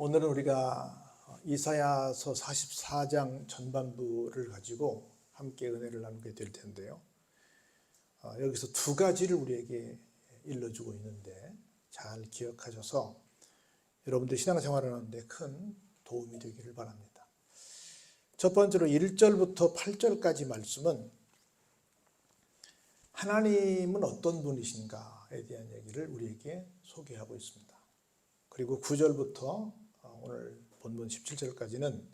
오늘은 우리가 이사야서 44장 전반부를 가지고 함께 은혜를 나누게 될 텐데요. 여기서 두 가지를 우리에게 일러주고 있는데 잘 기억하셔서 여러분들 신앙생활을 하는데 큰 도움이 되기를 바랍니다. 첫 번째로 1절부터 8절까지 말씀은 하나님은 어떤 분이신가에 대한 얘기를 우리에게 소개하고 있습니다. 그리고 9절부터 오늘 본문 17절까지는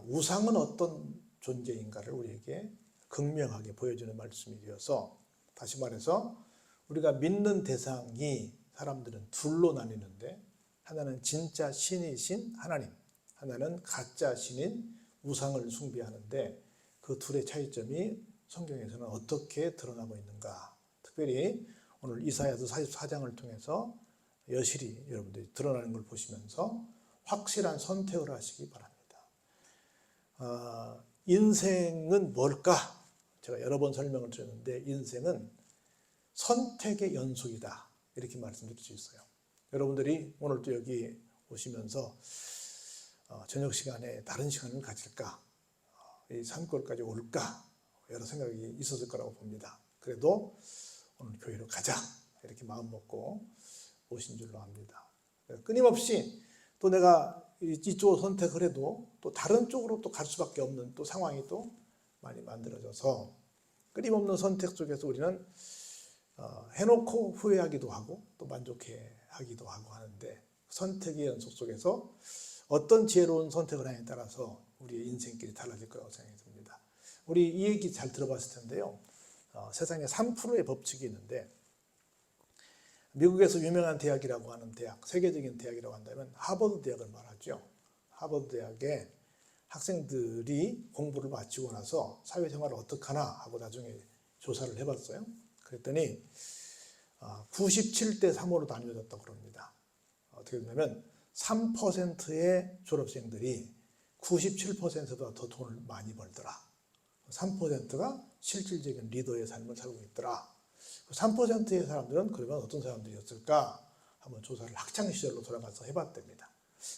우상은 어떤 존재인가를 우리에게 극명하게 보여주는 말씀이 되어서, 다시 말해서 우리가 믿는 대상이 사람들은 둘로 나뉘는데, 하나는 진짜 신이신 하나님, 하나는 가짜 신인 우상을 숭배하는데, 그 둘의 차이점이 성경에서는 어떻게 드러나고 있는가, 특별히 오늘 이사야서 44장을 통해서 여실히 여러분들이 드러나는 걸 보시면서 확실한 선택을 하시기 바랍니다. 인생은 뭘까? 제가 여러 번 설명을 드렸는데 인생은 선택의 연속이다, 이렇게 말씀드릴 수 있어요. 여러분들이 오늘 또 여기 오시면서 저녁 시간에 다른 시간을 가질까, 이 산골까지 올까, 여러 생각이 있었을 거라고 봅니다. 그래도 오늘 교회로 가자, 이렇게 마음 먹고 오신 줄로 압니다. 끊임없이 또 내가 이쪽을 선택을 해도 또 다른 쪽으로 또 갈 수밖에 없는 또 상황이 또 많이 만들어져서, 끊임없는 선택 속에서 우리는 해놓고 후회하기도 하고 또 만족해하기도 하고 하는데, 선택의 연속 속에서 어떤 지혜로운 선택을 하느냐에 따라서 우리의 인생길이 달라질 거라고 생각이 듭니다. 우리 이 얘기 잘 들어봤을 텐데요. 세상에 3%의 법칙이 있는데, 미국에서 유명한 대학이라고 하는 대학, 세계적인 대학이라고 한다면 하버드 대학을 말하죠. 하버드 대학에 학생들이 공부를 마치고 나서 사회생활을 어떻게 하나 하고 나중에 조사를 해봤어요. 그랬더니 97대 3으로 나뉘어졌다고 그럽니다. 어떻게 되냐면 3%의 졸업생들이 97%보다 더 돈을 많이 벌더라. 3%가 실질적인 리더의 삶을 살고 있더라. 3%의 사람들은 그러면 어떤 사람들이었을까? 한번 조사를 학창시절로 돌아가서 해봤답니다.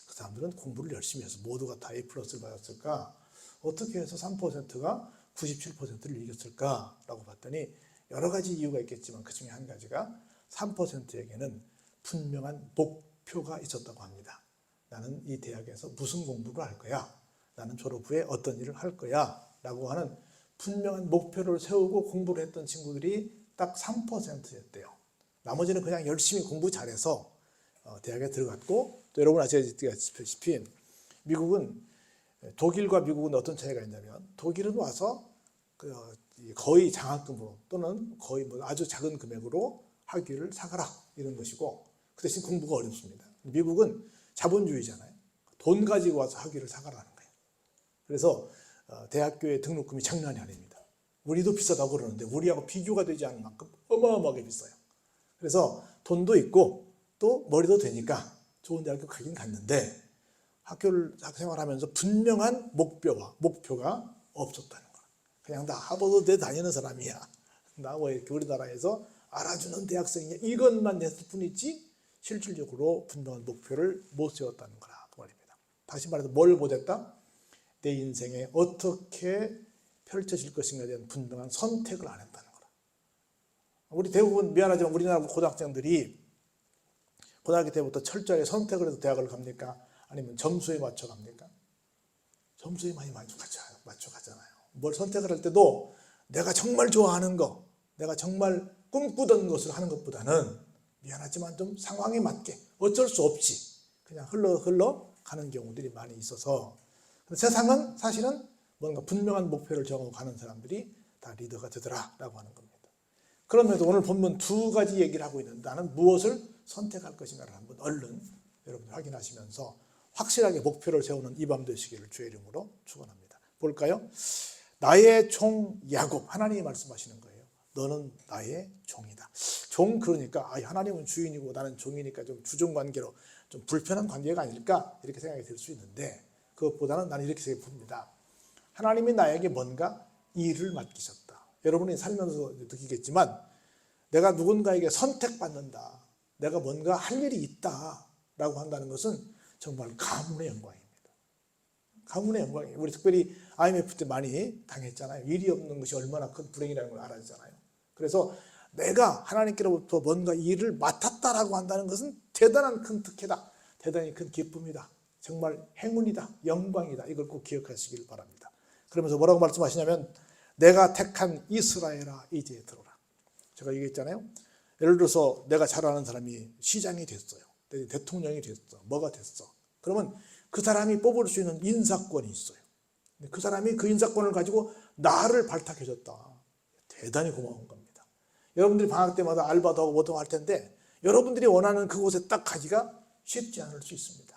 그 사람들은 공부를 열심히 해서 모두가 다 A+를 받았을까? 어떻게 해서 3%가 97%를 이겼을까? 라고 봤더니 여러 가지 이유가 있겠지만 그 중에 한 가지가 3%에게는 분명한 목표가 있었다고 합니다. 나는 이 대학에서 무슨 공부를 할 거야? 나는 졸업 후에 어떤 일을 할 거야? 라고 하는 분명한 목표를 세우고 공부를 했던 친구들이 딱 3%였대요. 나머지는 그냥 열심히 공부 잘해서 대학에 들어갔고, 또 여러분 아시다시피 미국은, 독일과 미국은 어떤 차이가 있냐면, 독일은 와서 거의 장학금으로 또는 거의 아주 작은 금액으로 학위를 사가라, 이런 것이고, 그 대신 공부가 어렵습니다. 미국은 자본주의잖아요. 돈 가지고 와서 학위를 사가라는 거예요. 그래서 대학교의 등록금이 장난이 아닙니다. 우리도 비싸다고 그러는데 우리하고 비교가 되지 않을 만큼 어마어마하게 비싸요. 그래서 돈도 있고 또 머리도 되니까 좋은 대학교 가긴 갔는데, 학교를 생활하면서 분명한 목표가 없었다는 거야. 그냥 나 하버드대 다니는 사람이야, 나 뭐 이렇게 우리나라에서 알아주는 대학생이야, 이것만 했을 뿐이지 실질적으로 분명한 목표를 못 세웠다는 거라 그 말입니다. 다시 말해서 뭘 못했다? 내 인생에 어떻게 펼쳐질 것인가에 대한 분명한 선택을 안 했다는 거라. 우리 대부분, 미안하지만 우리나라 고등학생들이 고등학교 때부터 철저하게 선택을 해서 대학을 갑니까? 아니면 점수에 맞춰 갑니까? 점수에 많이 맞춰 가잖아요. 뭘 선택을 할 때도 내가 정말 좋아하는 거, 내가 정말 꿈꾸던 것을 하는 것보다는 미안하지만 좀 상황에 맞게 어쩔 수 없이 그냥 흘러 가는 경우들이 많이 있어서, 세상은 사실은 뭔가 분명한 목표를 정하고 가는 사람들이 다 리더가 되더라라고 하는 겁니다. 그러면서 오늘 본문 두 가지 얘기를 하고 있는데, 나는 무엇을 선택할 것인가를 한번 얼른 여러분들 확인하시면서 확실하게 목표를 세우는 이 밤 되시기를 주의 이름으로 축원합니다. 볼까요? 나의 종 야곱, 하나님이 말씀하시는 거예요. 너는 나의 종이다. 종, 그러니까 하나님은 주인이고 나는 종이니까 좀 주종관계로 좀 불편한 관계가 아닐까, 이렇게 생각이 들 수 있는데, 그것보다는 나는 이렇게 생각해 봅니다. 하나님이 나에게 뭔가 일을 맡기셨다. 여러분이 살면서 느끼겠지만, 내가 누군가에게 선택받는다, 내가 뭔가 할 일이 있다라고 한다는 것은 정말 가문의 영광입니다. 가문의 영광이에요. 우리 특별히 IMF 때 많이 당했잖아요. 일이 없는 것이 얼마나 큰 불행이라는 걸 알았잖아요. 그래서 내가 하나님께로부터 뭔가 일을 맡았다라고 한다는 것은 대단한 큰 특혜다. 대단히 큰 기쁨이다. 정말 행운이다. 영광이다. 이걸 꼭 기억하시길 바랍니다. 그러면서 뭐라고 말씀하시냐면 내가 택한 이스라엘아 이제 들어라. 제가 얘기했잖아요. 예를 들어서 내가 잘 아는 사람이 시장이 됐어요. 대통령이 됐어. 뭐가 됐어. 그러면 그 사람이 뽑을 수 있는 인사권이 있어요. 그 사람이 그 인사권을 가지고 나를 발탁해줬다. 대단히 고마운 겁니다. 여러분들이 방학 때마다 알바도 하고 뭐도 할 텐데 여러분들이 원하는 그곳에 딱 가기가 쉽지 않을 수 있습니다.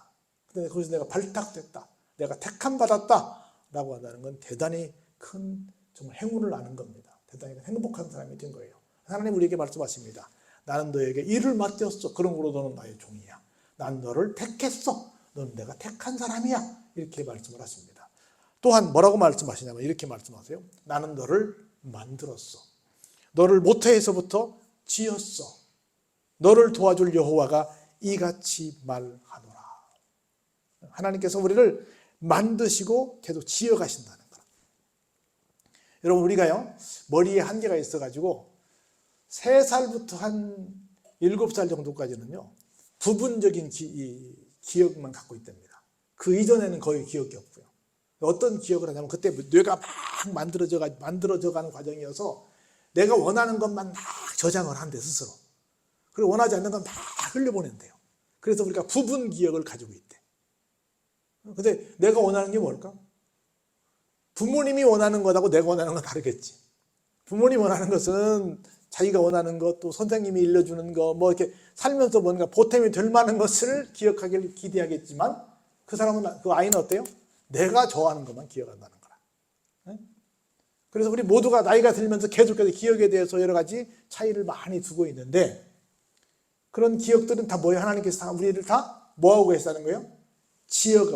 근데 거기서 내가 발탁됐다. 내가 택함 받았다. 라고 한다는 건 대단히 큰 정말 행운을 아는 겁니다. 대단히 행복한 사람이 된 거예요. 하나님 우리에게 말씀하십니다. 나는 너에게 일을 맡겼어. 그러므로 너는 나의 종이야. 난 너를 택했어. 너는 내가 택한 사람이야. 이렇게 말씀을 하십니다. 또한 뭐라고 말씀하시냐면 이렇게 말씀하세요. 나는 너를 만들었어. 너를 모태에서부터 지었어. 너를 도와줄 여호와가 이같이 말하노라. 하나님께서 우리를 만드시고 계속 지어가신다는 거라. 여러분 우리가요 머리에 한계가 있어가지고 3살부터 한 7살 정도까지는요 부분적인 기억만 갖고 있답니다. 그 이전에는 거의 기억이 없고요. 어떤 기억을 하냐면 그때 뇌가 막 만들어져 가는 과정이어서 내가 원하는 것만 막 저장을 한대 스스로. 그리고 원하지 않는 건 막 흘려보낸대요. 그래서 우리가 부분 기억을 가지고 있대. 근데 내가 원하는 게 뭘까? 부모님이 원하는 것하고 내가 원하는 건 다르겠지. 부모님 원하는 것은 자기가 원하는 것, 또 선생님이 일러주는 것, 뭐 이렇게 살면서 뭔가 보탬이 될 만한 것을 기억하기를 기대하겠지만 그 사람은, 그 아이는 어때요? 내가 좋아하는 것만 기억한다는 거라. 그래서 우리 모두가 나이가 들면서 계속해서 기억에 대해서 여러 가지 차이를 많이 두고 있는데 그런 기억들은 다 뭐예요? 하나님께서 우리를 다 뭐하고 계시다는 거예요?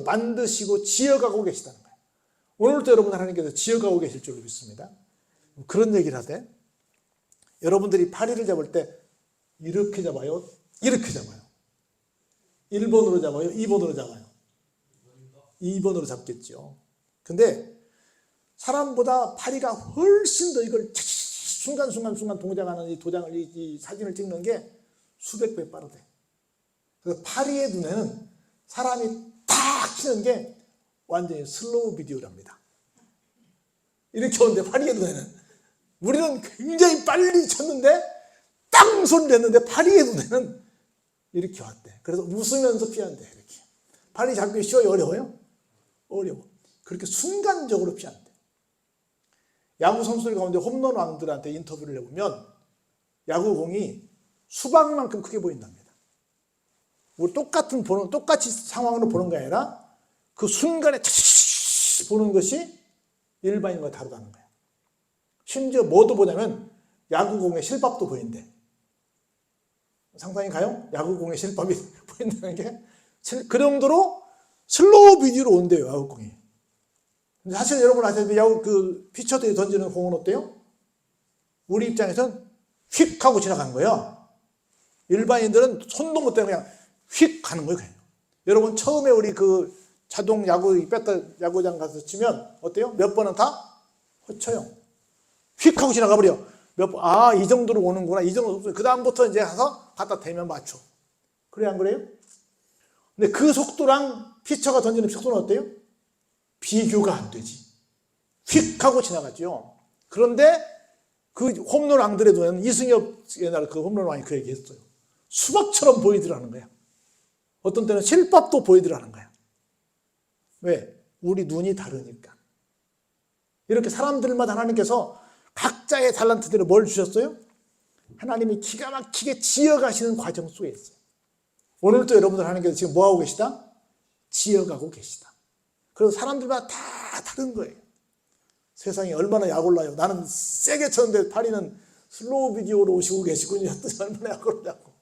만드시고 지어가고 계시다는 거예요. 오늘도 여러분 하나님께서 지어가고 계실 줄로 믿습니다. 그런 얘기를 하되 여러분들이 파리를 잡을 때 이렇게 잡아요? 이렇게 잡아요? 1번으로 잡아요? 2번으로 잡아요? 2번으로 잡겠죠. 근데 사람보다 파리가 훨씬 더 이걸 순간순간 동작하는 이 도장을, 이 사진을 찍는 게 수백 배 빠르대. 그래서 파리의 눈에는 사람이 딱 치는 게 완전히 슬로우 비디오랍니다. 이렇게 오는데 파리의 눈에는 우리는 굉장히 빨리 쳤는데 땅 소리 냈는데 파리의 눈에는 이렇게 왔대. 그래서 웃으면서 피한대. 이렇게. 파리 잡기 쉬워요? 어려워요? 어려워. 그렇게 순간적으로 피한대. 야구 선수들 가운데 홈런 왕들한테 인터뷰를 해보면 야구공이 수박만큼 크게 보인답니다. 우리 똑같이 상황으로 보는 게 아니라 그 순간에 보는 것이 일반인과 다르다는 거예요. 심지어 뭐도 보냐면 야구공의 실밥도 보인대. 상상이 가요? 야구공의 실밥이 보인다는 게 그 정도로 슬로우 비디오로 온대요, 야구공이. 사실 여러분 아시다시피 야구 피처들이 던지는 공은 어때요? 우리 입장에선 휙 하고 지나가는 거예요. 일반인들은 손도 못 대고 그냥 휙 가는 거예요, 그냥. 여러분 처음에 우리 자동 야구장 가서 치면 어때요? 몇 번은 다 허쳐요. 휙 하고 지나가 버려. 이 정도로 오는구나. 이 정도. 그 다음부터 이제 가서 갖다 대면 맞춰. 그래, 안 그래요? 근데 그 속도랑 피처가 던지는 속도는 어때요? 비교가 안 되지. 휙 하고 지나가죠. 그런데 그 홈런 왕들의 눈에는 이승엽 옛날에 그 홈런 왕이 그 얘기 했어요. 수박처럼 보이더라는 거야. 어떤 때는 실밥도 보이더라는 거야. 왜? 우리 눈이 다르니까. 이렇게 사람들마다 하나님께서 각자의 탤런트대로 뭘 주셨어요? 하나님이 기가 막히게 지어가시는 과정 속에 있어요. 오늘도 여러분들 하나님께서 지금 뭐하고 계시다? 지어가고 계시다. 그래서 사람들마다 다 다른 거예요. 세상이 얼마나 약올라요. 나는 세게 쳤는데 파리는 슬로우 비디오로 오시고 계시군요. 얼마나 약올라고.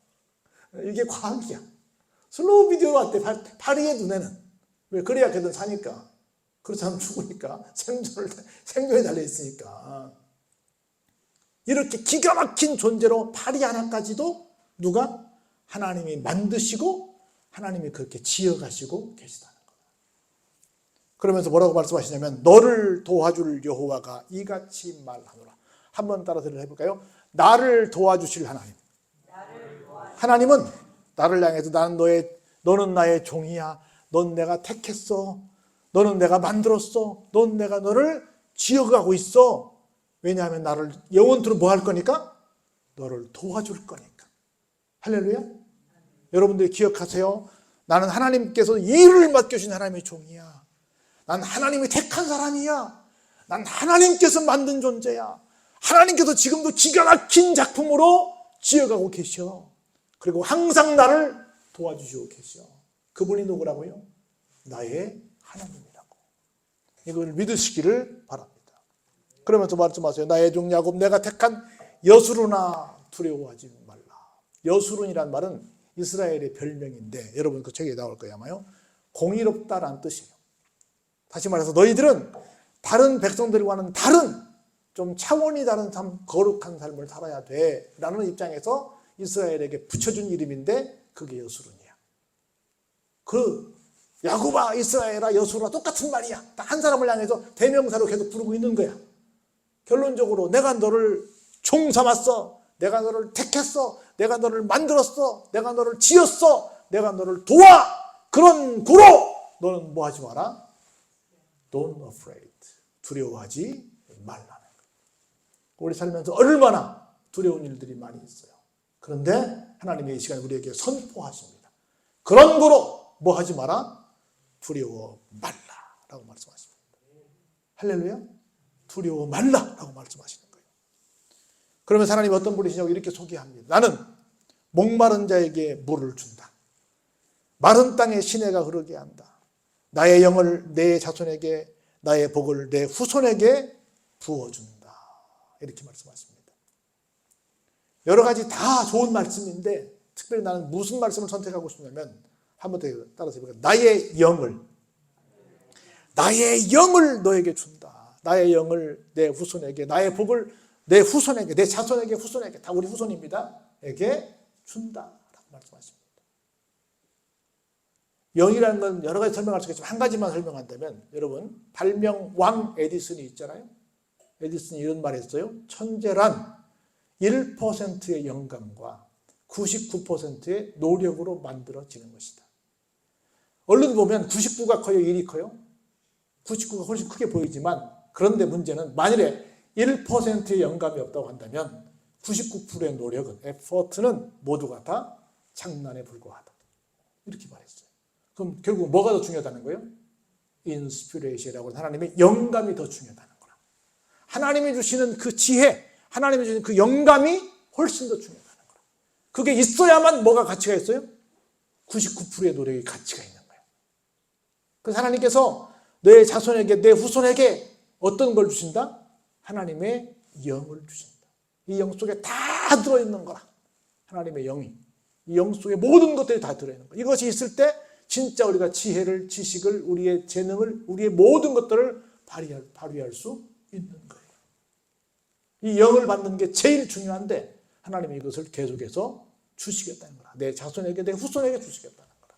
이게 과학이야. 슬로우 비디오로 왔대. 파리의 눈에는. 왜? 그래야 걔들 사니까. 그렇지 않으면 죽으니까. 생존에 달려있으니까. 이렇게 기가 막힌 존재로 파리 하나까지도 누가? 하나님이 만드시고 하나님이 그렇게 지어가시고 계시다는 거예요. 그러면서 뭐라고 말씀하시냐면 너를 도와줄 여호와가 이같이 말하노라. 한번 따라서 해볼까요? 나를 도와주실 하나님. 하나님은 나를 향해서 너는 나의 종이야. 넌 내가 택했어. 너는 내가 만들었어. 넌 내가 너를 지어가고 있어. 왜냐하면 나를 영원토록 뭐 할 거니까? 너를 도와줄 거니까. 할렐루야. 여러분들이 기억하세요. 나는 하나님께서 일을 맡겨주신 하나님의 종이야. 난 하나님이 택한 사람이야. 난 하나님께서 만든 존재야. 하나님께서 지금도 기가 막힌 작품으로 지어가고 계셔. 그리고 항상 나를 도와주시고 계셔. 그분이 누구라고요? 나의 하나님이라고. 이걸 믿으시기를 바랍니다. 그러면서 말씀하세요. 나의 종 야곱 내가 택한 여수르나 두려워하지 말라. 여수른이란 말은 이스라엘의 별명인데 여러분 그 책에 나올 거예요 아마요. 공의롭다라는 뜻이에요. 다시 말해서 너희들은 다른 백성들과는 다른 좀 차원이 다른 삶, 거룩한 삶을 살아야 돼 라는 입장에서 이스라엘에게 붙여준 이름인데 그게 여수른이야. 그 야곱아 이스라엘아 여수르아 똑같은 말이야. 한 사람을 향해서 대명사로 계속 부르고 있는 거야. 결론적으로 내가 너를 종 삼았어. 내가 너를 택했어. 내가 너를 만들었어. 내가 너를 지었어. 내가 너를 도와. 그런 구로 너는 뭐 하지 마라? Don't afraid. 두려워하지 말라는 거예요. 우리 살면서 얼마나 두려운 일들이 많이 있어요. 그런데 하나님의 이 시간에 우리에게 선포하십니다. 그런 거로 뭐 하지 마라? 두려워 말라라고 말씀하십니다. 할렐루야. 두려워 말라라고 말씀하시는 거예요. 그러면서 하나님이 어떤 분이시냐고 이렇게 소개합니다. 나는 목마른 자에게 물을 준다. 마른 땅에 시내가 흐르게 한다. 나의 영을 내 자손에게 나의 복을 내 후손에게 부어준다. 이렇게 말씀하십니다. 여러 가지 다 좋은 말씀인데 특별히 나는 무슨 말씀을 선택하고 싶냐면 한번 더 따라서 해볼까요? 나의 영을 너에게 준다. 나의 영을 내 후손에게 나의 복을 내 후손에게 내 자손에게 후손에게 다 우리 후손입니다. 에게 준다라고 말씀하십니다. 영이라는 건 여러 가지 설명할 수 있겠지만 한 가지만 설명한다면 여러분 발명 왕 에디슨이 있잖아요. 에디슨이 이런 말을 했어요. 천재란 1%의 영감과 99%의 노력으로 만들어지는 것이다. 얼른 보면 99가 커요? 1이 커요? 99가 훨씬 크게 보이지만 그런데 문제는 만일에 1%의 영감이 없다고 한다면 99%의 노력은 effort는 모두가 다 장난에 불과하다. 이렇게 말했어요. 그럼 결국 뭐가 더 중요하다는 거예요? inspiration이라고 하나님의 영감이 더 중요하다는 거라. 하나님이 주시는 그 지혜, 하나님이 주시는 그 영감이 훨씬 더 중요하다는 거라. 그게 있어야만 뭐가 가치가 있어요? 99%의 노력이 가치가 있는 거예요. 그래서 하나님께서 내 자손에게 내 후손에게 어떤 걸 주신다? 하나님의 영을 주신다. 이 영 속에 다 들어있는 거라. 하나님의 영이. 이 영 속에 모든 것들이 다 들어있는 거야. 이것이 있을 때 진짜 우리가 지혜를, 지식을, 우리의 재능을, 우리의 모든 것들을 발휘할 수 있는 거예요. 이 영을 받는 게 제일 중요한데 하나님이 이것을 계속해서 주시겠다는 거라. 내 자손에게, 내 후손에게 주시겠다는 거라.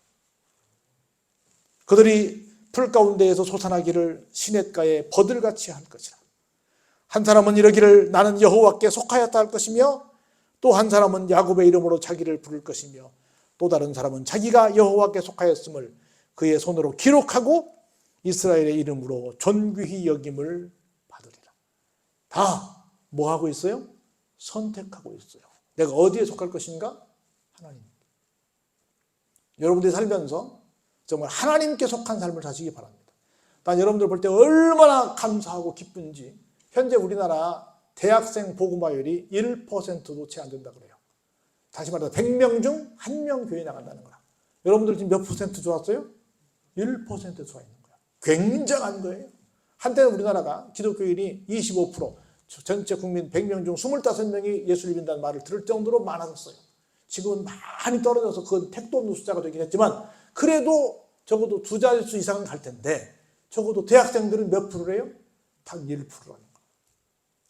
그들이 풀 가운데에서 솟아나기를 시냇가에 버들같이 할 것이라. 한 사람은 이러기를 나는 여호와께 속하였다 할 것이며 또 한 사람은 야곱의 이름으로 자기를 부를 것이며 또 다른 사람은 자기가 여호와께 속하였음을 그의 손으로 기록하고 이스라엘의 이름으로 존귀히 여김을 받으리라. 다 뭐 하고 있어요? 선택하고 있어요. 내가 어디에 속할 것인가? 하나님. 여러분들이 살면서 정말 하나님께 속한 삶을 사시기 바랍니다. 난 여러분들 볼 때 얼마나 감사하고 기쁜지 현재 우리나라 대학생 복음화율이 1%도 채 안 된다 그래요. 다시 말해서 100명 중 1명 교회 나간다는 거라. 여러분들 지금 몇 퍼센트 좋았어요? 1% 좋아 있는 거야. 굉장한 거예요. 한때는 우리나라가 기독교인이 25%, 전체 국민 100명 중 25명이 예수를 믿는다는 말을 들을 정도로 많아졌어요. 지금은 많이 떨어져서 그건 택도 없는 숫자가 되긴 했지만 그래도 적어도 두 자릿수 이상은 갈 텐데 적어도 대학생들은 몇 프로래요? 단 1%라는 거예요.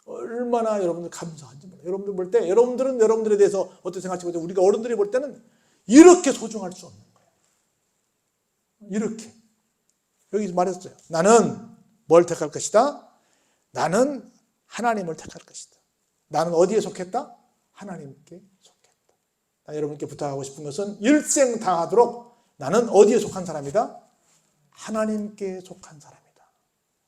얼마나 여러분들 감사한지 몰라요. 여러분들 볼 때 여러분들은 여러분들에 대해서 어떻게 생각할지 모르지만 우리가 어른들이 볼 때는 이렇게 소중할 수 없는 거예요. 이렇게 여기 말했어요. 나는 뭘 택할 것이다? 나는 하나님을 택할 것이다. 나는 어디에 속했다? 하나님께 속했다. 여러분께 부탁하고 싶은 것은 일생 당하도록 나는 어디에 속한 사람이다? 하나님께 속한 사람이다.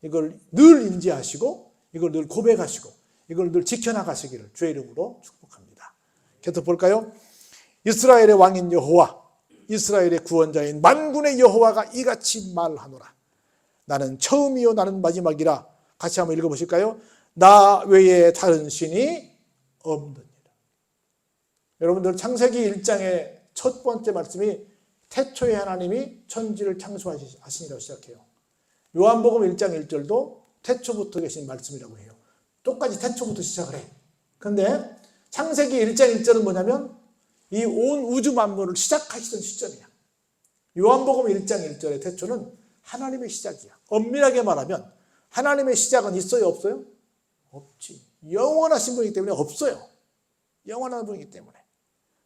이걸 늘 인지하시고 이걸 늘 고백하시고 이걸 늘 지켜나가시기를 주의 이름으로 축복합니다. 계속 볼까요? 이스라엘의 왕인 여호와, 이스라엘의 구원자인 만군의 여호와가 이같이 말하노라. 나는 처음이요 나는 마지막이라. 같이 한번 읽어보실까요? 나 외에 다른 신이 없느니라. 여러분들 창세기 1장의 첫 번째 말씀이 태초에 하나님이 천지를 창조하시니라고 시작해요. 요한복음 1장 1절도 태초부터 계신 말씀이라고 해요. 똑같이 태초부터 시작을 해. 그런데 창세기 1장 1절은 뭐냐면 이 온 우주 만물을 시작하시던 시점이야. 요한복음 1장 1절의 태초는 하나님의 시작이야. 엄밀하게 말하면 하나님의 시작은 있어요, 없어요? 없지. 영원하신 분이기 때문에 없어요. 영원한 분이기 때문에.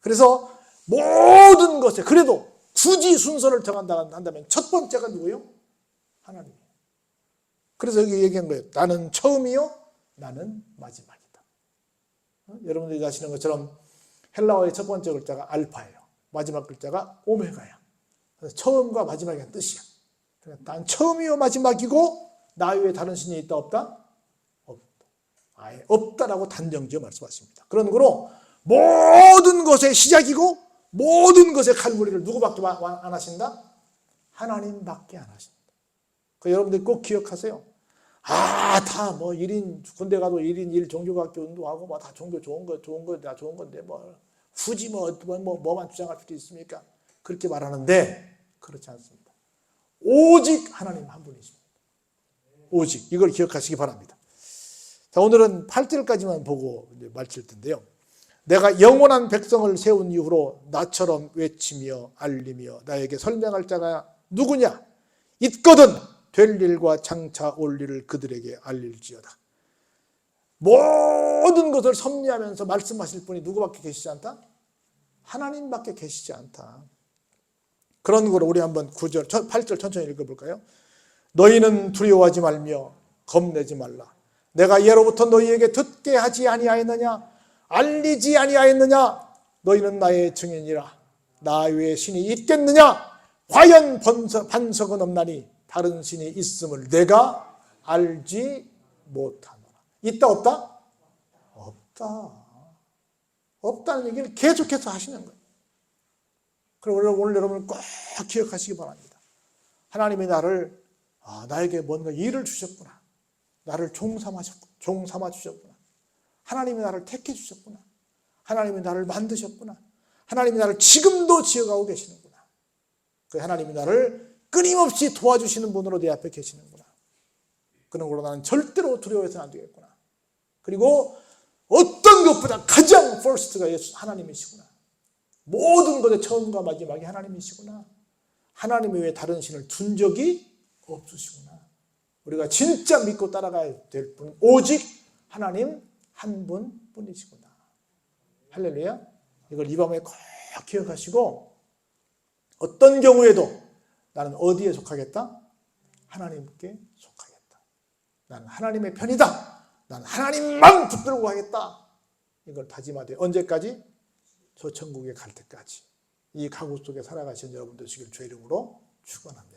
그래서 모든 것에 그래도 굳이 순서를 정한다면 첫 번째가 누구예요? 하나님이에요. 그래서 여기 얘기한 거예요. 나는 처음이요, 나는 마지막이다. 여러분들이 아시는 것처럼 헬라어의 첫 번째 글자가 알파예요. 마지막 글자가 오메가야. 그래서 처음과 마지막이라는 뜻이야. 난 처음이요 마지막이고 나 외에 다른 신이 있다 없다? 없다. 아예 없다라고 단정지어 말씀하십니다. 그런 거로 모든 것의 시작이고 모든 것의 칼무리를 누구밖에 안 하신다? 하나님밖에 안 하신다. 그 여러분들 꼭 기억하세요. 다 뭐 1인 군대 가도 1인 1 종교학교 운동하고 뭐 다 종교 좋은 거 다 좋은 건데 뭐 굳이 뭐만 주장할 필요 있습니까? 그렇게 말하는데 그렇지 않습니다. 오직 하나님 한 분이십니다. 오직 이걸 기억하시기 바랍니다. 자, 오늘은 8절까지만 보고 이제 마칠 텐데요. 내가 영원한 백성을 세운 이후로 나처럼 외치며 알리며 나에게 설명할 자가 누구냐? 있거든 될 일과 장차 올 일을 그들에게 알릴지어다. 모든 것을 섭리하면서 말씀하실 분이 누구밖에 계시지 않다? 하나님밖에 계시지 않다. 그런 걸 우리 한번 9절, 8절 천천히 읽어볼까요? 너희는 두려워하지 말며 겁내지 말라. 내가 예로부터 너희에게 듣게 하지 아니하였느냐? 알리지 아니하였느냐? 너희는 나의 증인이라. 나 외에 신이 있겠느냐? 과연 반석은 없나니 다른 신이 있음을 내가 알지 못하노라. 있다 없다? 없다. 없다는 얘기를 계속해서 하시는 거예요. 그리고 오늘 여러분 꼭 기억하시기 바랍니다. 하나님이 나에게 뭔가 일을 주셨구나. 나를 종 삼아 주셨구나. 하나님이 나를 택해 주셨구나. 하나님이 나를 만드셨구나. 하나님이 나를 지금도 지어가고 계시는구나. 그 하나님이 나를 끊임없이 도와주시는 분으로 내 앞에 계시는구나. 그런 걸로 나는 절대로 두려워해서는 안 되겠구나. 그리고 어떤 것보다 가장 first가 하나님이시구나. 모든 것의 처음과 마지막이 하나님이시구나. 하나님 외에 다른 신을 둔 적이 없으시구나. 우리가 진짜 믿고 따라가야 될 분은 오직 하나님 한 분뿐이시구나. 할렐루야. 이걸 이 밤에 꼭 기억하시고 어떤 경우에도 나는 어디에 속하겠다? 하나님께 속하겠다. 나는 하나님의 편이다. 나는 하나님만 붙들고 가겠다. 이걸 다짐하되 언제까지? 저 천국에 갈 때까지 이 가구 속에 살아가신 여러분 되시길 주의 이름으로 축원합니다.